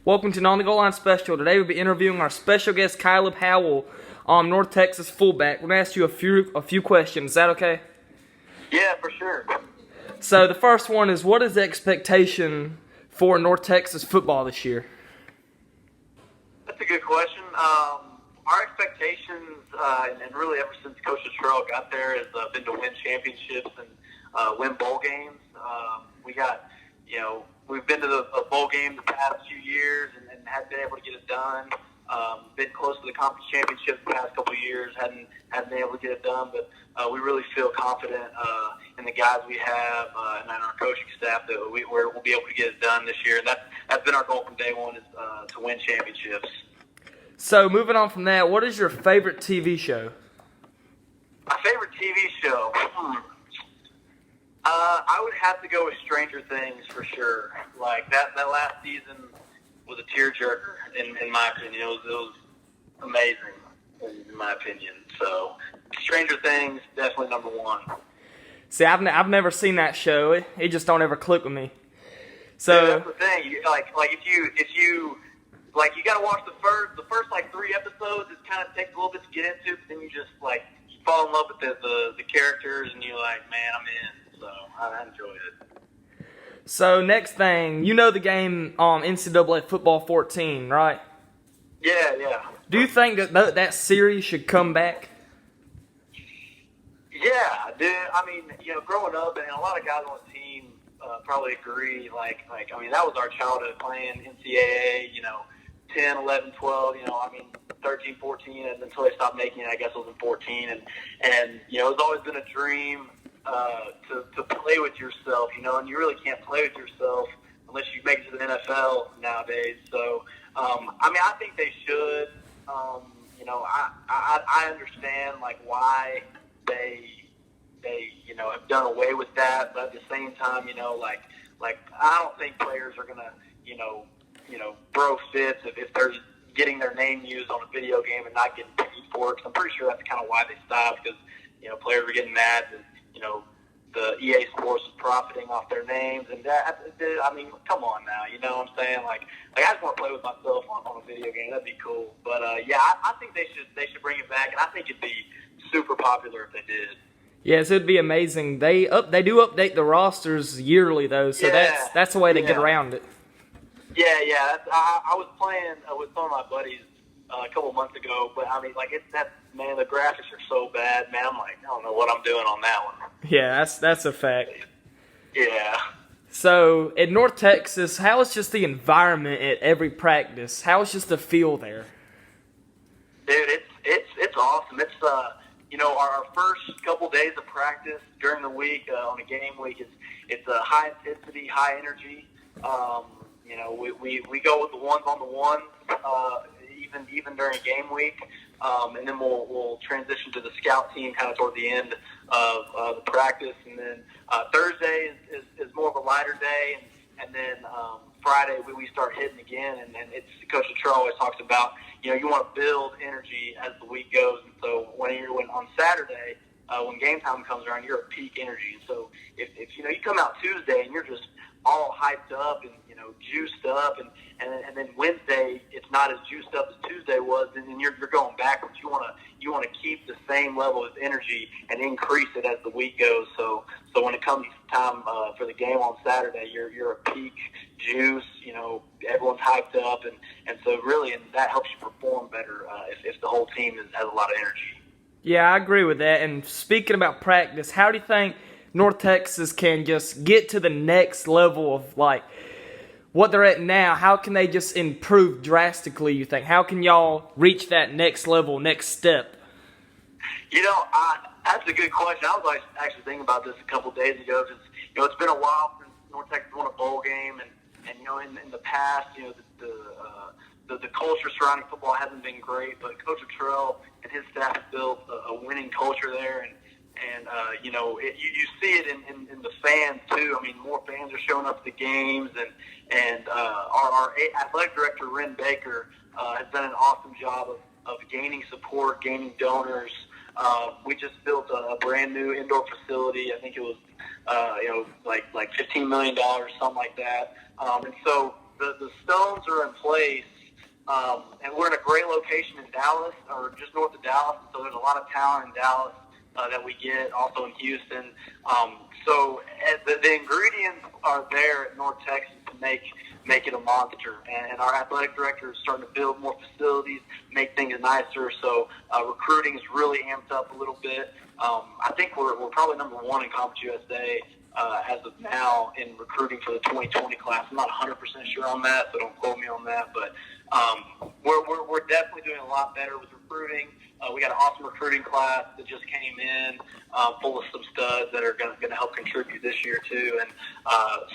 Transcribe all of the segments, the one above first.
Welcome to On the Goal Line Special. Today we'll be interviewing our special guest, Kyleb Howell, North Texas fullback. We're going to ask you a few questions. Is that okay? Yeah, for sure. So the first one is, what is the expectation for North Texas football this year? That's a good question. Our expectations, and really ever since Coach Luttrell got there, has been to win championships and win bowl games. We've been to a bowl game the past few years and haven't been able to get it done. Been close to the conference championship the past couple of years, hadn't been able to get it done, but we really feel confident in the guys we have and our coaching staff that we'll be able to get it done this year. And that's been our goal from day one, is to win championships. So moving on from that, what is your favorite TV show? My favorite TV show? I would have to go with Stranger Things for sure. Like that last season was a tearjerker in my opinion. It was amazing in my opinion. So Stranger Things, definitely number one. See, I've never seen that show. It just don't ever click with me. So yeah, that's the thing. You got to watch the first 3 episodes. It kind of takes a little bit to get into, but then you just you fall in love with the characters, and you're like, man, I'm in. So I enjoyed it. So next thing, you know the game NCAA Football 14, right? Yeah. Do you think that series should come back? Yeah, dude. I mean, growing up, and a lot of guys on the team probably agree. That was our childhood playing NCAA. 10, 11, 12. 13, 14, and until they stopped making it, I guess it was in 14. And it's always been a dream to play with yourself. And you really can't play with yourself unless you make it to the NFL nowadays. So, I think they should. I understand why they have done away with that, but at the same time, I don't think players are gonna throw fits if they're getting their name used on a video game and not getting paid for it. 'Cause I'm pretty sure that's kind of why they stopped, because players were getting mad that the EA Sports is profiting off their names, and come on now, you know what I'm saying? I just want to play with myself on a video game. That'd be cool. But I think they should bring it back, and I think it'd be super popular if they did. Yes, it'd be amazing. They do update the rosters yearly though, so that's the way to get around it. Yeah. I was playing with some of my buddies a couple months ago, but man, the graphics are so bad, man. I'm like, I don't know what I'm doing on that one. Yeah, that's a fact. Yeah. So in North Texas, how is just the environment at every practice? How is just the feel there? Dude, it's awesome. It's our first couple days of practice during the week on a game week. It's a high intensity, high energy. We go with the ones on the ones, even during game week, and then we'll transition to the scout team kind of toward the end of the practice, and then Thursday is more of a lighter day, and then Friday we start hitting again, and it's Coach Luttrell always talks about you want to build energy as the week goes, and so when on Saturday when game time comes around, you're at peak energy, and so if you come out Tuesday and you're just all hyped up and juiced up, and then Wednesday it's not as juiced up as Tuesday was, and then you're going backwards. You want to keep the same level of energy and increase it as the week goes. So when it comes time for the game on Saturday, you're at peak juice. Everyone's hyped up, and so really, and that helps you perform better if the whole team has a lot of energy. Yeah, I agree with that. And speaking about practice, how do you think North Texas can just get to the next level of what they're at now? How can they just improve drastically, you think? How can y'all reach that next level, next step? That's a good question. I was actually thinking about this a couple days ago, because it's been a while since North Texas won a bowl game, and in the past, the culture surrounding football hasn't been great, but Coach Luttrell and his staff have built a winning culture there, and you see it in the fans too. I mean, more fans are showing up to the games, and our athletic director, Ren Baker, has done an awesome job of gaining support, gaining donors. We just built a brand new indoor facility. I think it was like $15 million, something like that. And so the stones are in place, and we're in a great location in Dallas, or just north of Dallas. So there's a lot of talent in Dallas that we get, also in Houston. So the ingredients are there at North Texas to make it a monster. And our athletic director is starting to build more facilities, make things nicer. So recruiting is really amped up a little bit. I think we're probably number one in Conference USA as of now in recruiting for the 2020 class. I'm not 100% sure on that, so don't quote me on that. But we're definitely doing a lot better with recruiting. We got an awesome recruiting class that just came in, full of some studs that are going to help contribute this year too. And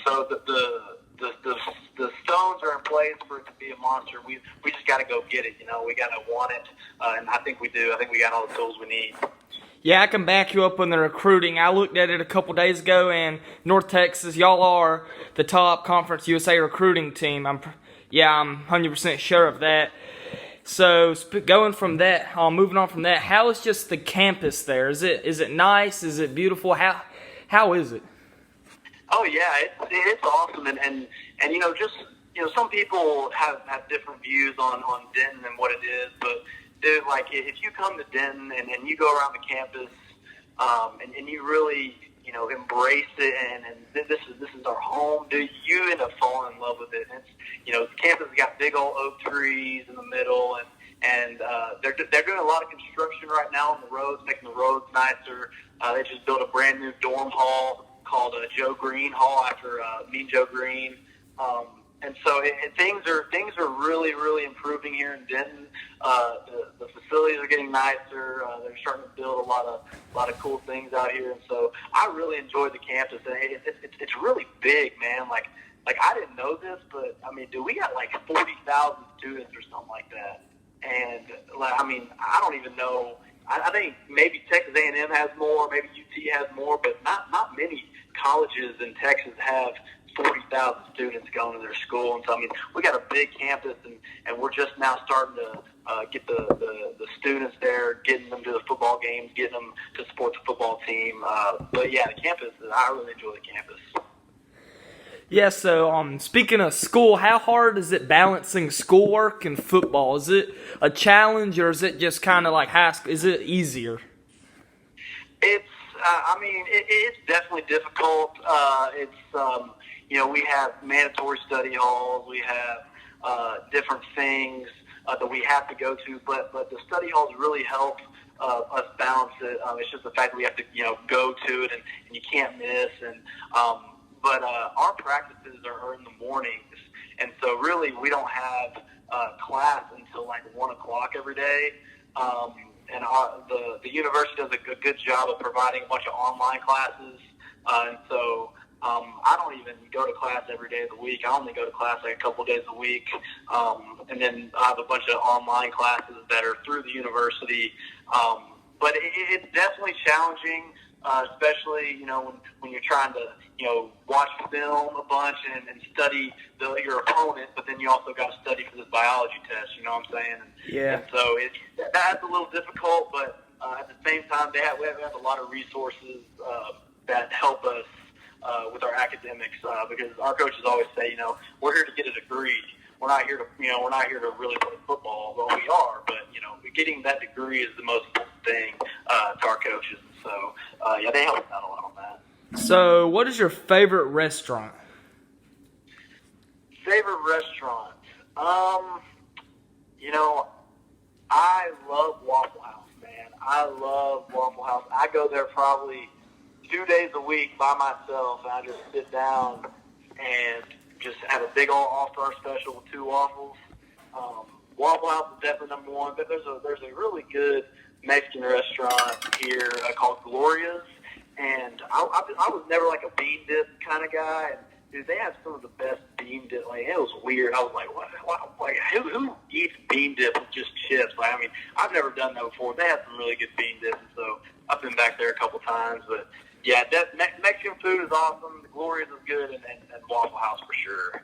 so the stones are in place for it to be a monster. We just got to go get it. We got to want it, and I think we do. I think we got all the tools we need. Yeah, I can back you up on the recruiting. I looked at it a couple days ago, and North Texas, y'all are the top Conference USA recruiting team. I'm 100% sure of that. So going from that, moving on from that, how is just the campus there? Is it nice? Is it beautiful? How is it? Oh yeah, it's awesome, and some people have different views on Denton and what it is, but dude, like if you come to Denton and you go around the campus, and you really embrace it, and this is our home, dude, you end up falling in love with it. And it's the campus has got big old oak trees in the middle, and they're doing a lot of construction right now on the roads, making the roads nicer. They just built a brand new dorm hall called Joe Green Hall after Mean Joe Green. And so things are really, really improving here in Denton. The facilities are getting nicer. They're starting to build a lot of cool things out here, and so I really enjoy the campus. And it's really big, man. Like I didn't know this, but I mean, dude, we got like 40,000 students or something like that. And I don't even know. I think maybe Texas A&M has more, maybe UT has more, but not many colleges in Texas have 40,000 students going to their school. And so, I mean, we got a big campus, and we're just now starting to get the students there, getting them to the football games, getting them to support the football team. But, yeah, the campus, I really enjoy the campus. Yeah, so speaking of school, how hard is it balancing schoolwork and football? Is it a challenge, or is it just kind of like high school? Is it easier? It's definitely difficult. We have mandatory study halls. We have different things that we have to go to, but the study halls really help us balance it. It's just the fact that we have to go to it, and you can't miss. And but our practices are in the mornings, and so really we don't have class until like 1 o'clock every day. And the university does a good job of providing a bunch of online classes, and so I don't even go to class every day of the week. I only go to class like a couple days a week, and then I have a bunch of online classes that are through the university. But it's definitely challenging, especially when you're trying to watch film a bunch and study your opponent, but then you also got to study for this biology test. You know what I'm saying? Yeah. And so that's a little difficult, but at the same time, we have a lot of resources that help us with our academics, because our coaches always say, we're here to get a degree. We're not here to really play football. Well, we are, but getting that degree is the most important thing to our coaches. So they help us out a lot on that. So, what is your favorite restaurant? Favorite restaurant? I love Waffle House, man. I love Waffle House. I go there probably 2 days a week by myself, and I just sit down and just have a big old all-star special with 2 waffles. Waffle House is definitely number one, but there's a really good Mexican restaurant here called Gloria's, and I was never like a bean dip kind of guy, and dude, they have some of the best bean dip. Like, it was weird. I was like, what? Like, who eats bean dip with just chips? Like, I mean, I've never done that before. They have some really good bean dip, and so I've been back there a couple times, but yeah, Mexican food is awesome. The Gloria's is good, and Waffle House for sure.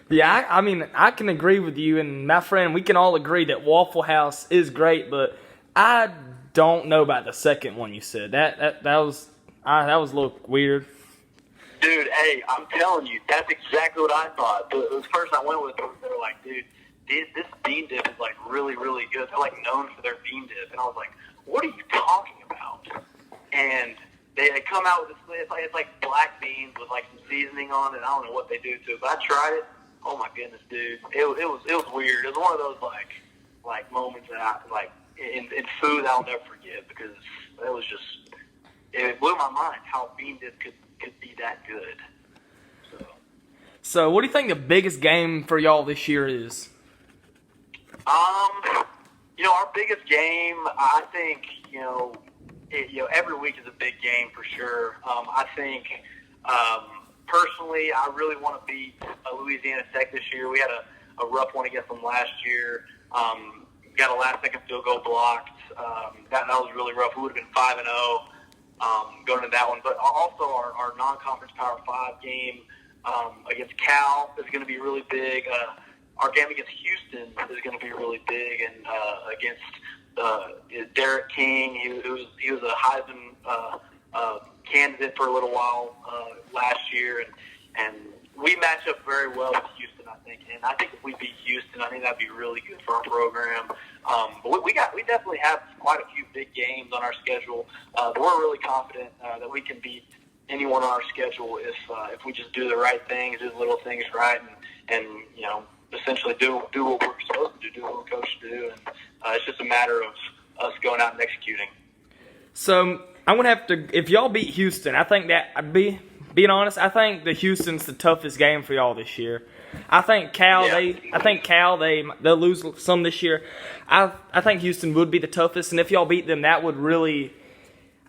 Yeah, I can agree with you, and my friend, we can all agree that Waffle House is great, but I don't know about the second one you said. That was a little weird. Dude, hey, I'm telling you, that's exactly what I thought. The person I went with, they were like, dude, this bean dip is like really, really good. They're like known for their bean dip. And I was like, what are you talking about? And they come out with this, it's like black beans with like some seasoning on it. I don't know what they do to it, but I tried it. Oh my goodness, dude. It was weird. It was one of those like moments that I like in food I'll never forget, because it blew my mind how bean dip could be that good. So what do you think the biggest game for y'all this year is? Our biggest game, I think, every week is a big game for sure. I think, personally, I really want to beat Louisiana Tech this year. We had a rough one against them last year. Got a last-second field goal blocked. That was really rough. We would have been 5-0 going into that one. But also our non-conference Power 5 game against Cal is going to be really big. Our game against Houston is going to be really big, and against Derek King, he was a Heisman candidate for a little while last year, and we match up very well with Houston, I think. And I think if we beat Houston, I think that'd be really good for our program. But we definitely have quite a few big games on our schedule. But we're really confident that we can beat anyone on our schedule if we just do the right things, do the little things right, and essentially do what we're supposed to do what we're coached to do. And it's just a matter of us going out and executing. So I'm gonna have to, if y'all beat Houston, I think that being honest, I think the Houston's the toughest game for y'all this year. I think Cal, they'll lose some this year. I think Houston would be the toughest, and if y'all beat them, that would really,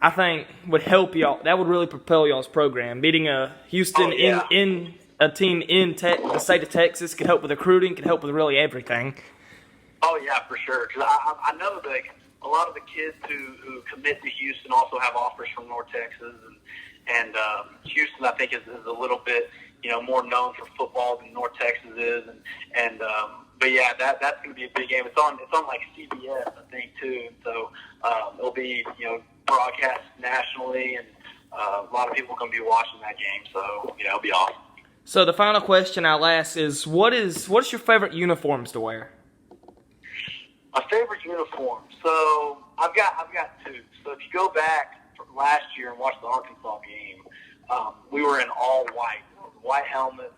I think, would help y'all. That would really propel y'all's program. Beating a Houston in a team in the state of Texas could help with recruiting, could help with really everything. Oh yeah, for sure. Because I know that a lot of the kids who commit to Houston also have offers from North Texas, and Houston I think is a little bit more known for football than North Texas is, but yeah, that's going to be a big game. It's on like CBS I think too, and so it'll be broadcast nationally, and a lot of people are going to be watching that game. So it'll be awesome. So the final question I'll ask is, what's your favorite uniforms to wear? My favorite uniform. So I've got two. So if you go back from last year and watch the Arkansas game, we were in all white helmets,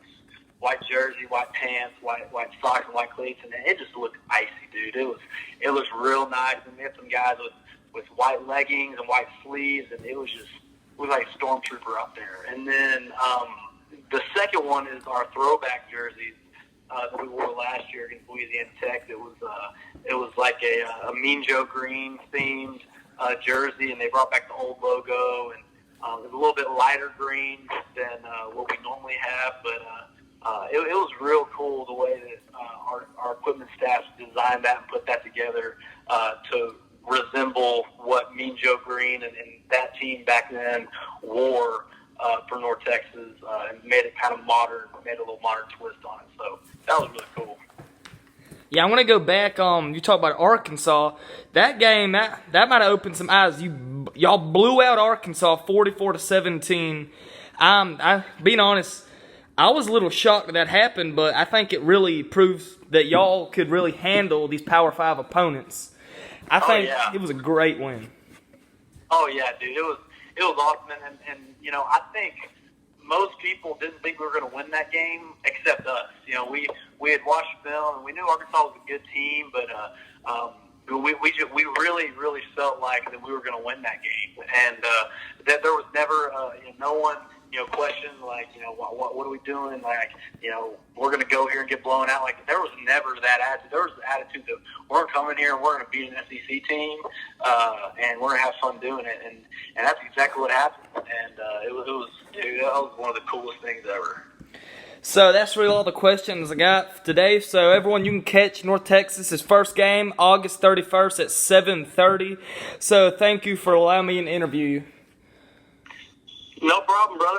white jersey, white pants, white socks, and white cleats, and it just looked icy, dude. It was real nice, and we had some guys with white leggings and white sleeves, and it was like a stormtrooper up there. And then the second one is our throwback jerseys that we wore last year against Louisiana Tech. It was like a Mean Joe Green themed jersey, and they brought back the old logo, and it was a little bit lighter green than what we normally have, but it was real cool the way that our equipment staff designed that and put that together to resemble what Mean Joe Green and that team back then wore for North Texas, and made it kind of modern, made a little modern twist on it. So that was really cool. Yeah, I want to go back. You talk about Arkansas. That game, that might have opened some eyes. Y'all blew out Arkansas 44-17. Being honest, I was a little shocked that happened, but I think it really proves that y'all could really handle these Power 5 opponents. I think it was a great win. Oh yeah, dude, it was awesome, and I think most people didn't think we were going to win that game except us. We had watched film, and we knew Arkansas was a good team, but we really felt like that we were going to win that game, and that there was never no one questioned like what are we doing, like we're going to go here and get blown out. Like there was never that attitude. There was the attitude that we're coming here and we're going to beat an SEC team, and we're going to have fun doing it, and that's exactly what happened. And it was that was one of the coolest things ever. So that's really all the questions I got today. So everyone, you can catch North Texas' first game August 31st at 7:30. So thank you for allowing me to interview you. No problem, brother.